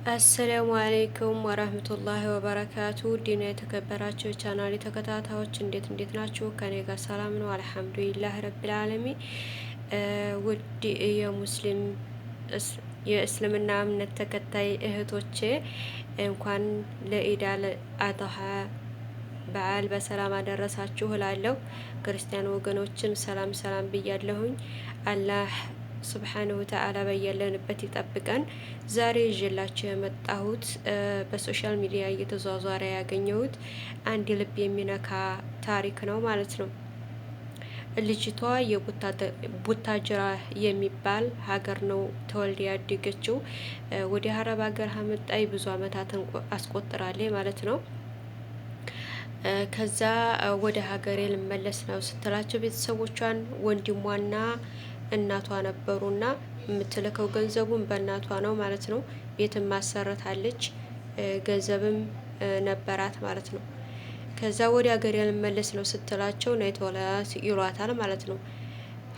አሰላሙ አለይኩም ወራህመቱላሂ ወበረካቱ። ዲና የተከበራችሁ ቻናሌ ተከታታዮች እንዴት ናችሁ? ከኔ ጋር ሰላም ነው አልሐምዱሊላህ ረቢል ዓለሚን። ውድ የሙስሊም የእስልምና እምነት ተከታይ እህቶቼ እንኳን ለኢድ አል አድሃ በዓል በሰላም አደረሳችሁ እላለሁ። ክርስቲያን ወገኖችን ሰላም ብያለሁኝ። አላህ ሱብሓነሁ ወተዓላ በያለንበት ይጠብቀን። ዛሬ ይዤላችሁ የመጣሁት በሶሻል ሚዲያ እየተዟዟረ ያገኘሁት አንድ ልብ የሚነካ ታሪክ ነው ማለት ነው። ልጅቷ የቡታጅራ የሚባል ሀገር ነው ተወልዳ ያደገችው። ወደ አረብ ሀገር ሀመጣይ ብዙ አመታትን አስቆጥራለች ማለት ነው። ከዛ ወደ ሀገሬ ልመለስ ነው ስትላቸው ቤተሰቦቿን ወንድሟና እናቷ ነበሩና የምትልከው ገንዘቡን በእናቷ ነው ማለት ነው። ቤትም ማሰረታለች፣ ገንዘብም ነበራት ማለት ነው። ከዛ ወደ ሀገሬ ልመለስ ነው ስትላቸው ነይ ቶሎ ይሏታል ማለት ነው።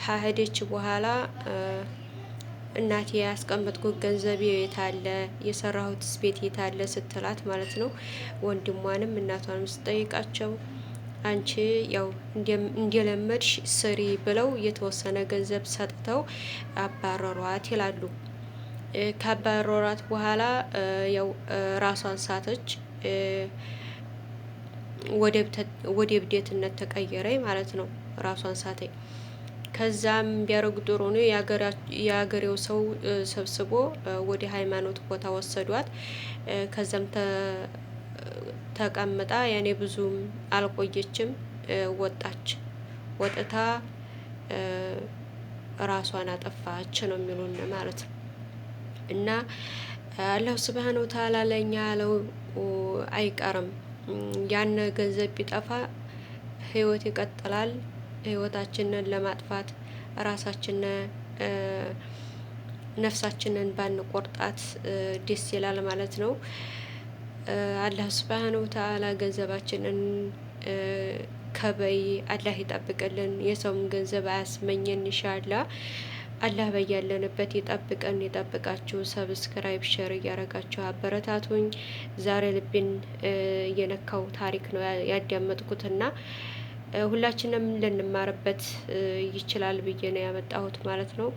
ሀሄደች በኋላ እናቴ ያስቀመጥኩት ገንዘብ የት አለ? የሰራሁትስ ቤት የት አለ? ስትላት ማለት ነው። ወንድሟንም እናቷንም ስጠይቃቸው አንቺ ያው እንደለመድሽ ስሪ ብለው የተወሰነ ገንዘብ ሰጥተው አባረሯት ይላሉ። ካባረሯት በኋላ ያው ራሷን ሳተች፣ ወደ እብደትነት ተቀየረኝ ማለት ነው። ራሷን ሳተኝ። ከዛም ቢያረጉ ጥሩ ነው። የሀገሬው ሰው ሰብስቦ ወደ ሃይማኖት ቦታ ወሰዷት። ከዛም ተቀምጣ ያኔ ብዙም አልቆየችም፣ ወጣች። ወጥታ ራሷን አጠፋች ነው የሚሉን ማለት ነው። እና አላህ ሱብሃነሁ ወተዓላ ለኛ ያለው አይቀርም። ያን ገንዘብ ቢጠፋ ህይወት ይቀጥላል። ህይወታችንን ለማጥፋት ራሳችንን ነፍሳችንን ባንቆርጣት ደስ ይላል ማለት ነው። አላህ ሱብሃነሁ ወተዓላ ገንዘባችንን ከበይ አላህ ይጠብቅልን። የሰውም ገንዘብ አያስመኘን ኢንሻአላህ። አላህ በያለንበት ይጠብቀን፣ ይጠብቃችሁ። ሰብስክራይብ ሼር እያረጋችሁ አበረታቱኝ። ዛሬ ልቤን የነካው ታሪክ ነው ያዳመጥኩትና ሁላችንም ልንማርበት ይችላል ብዬ ነው ያመጣሁት ማለት ነው።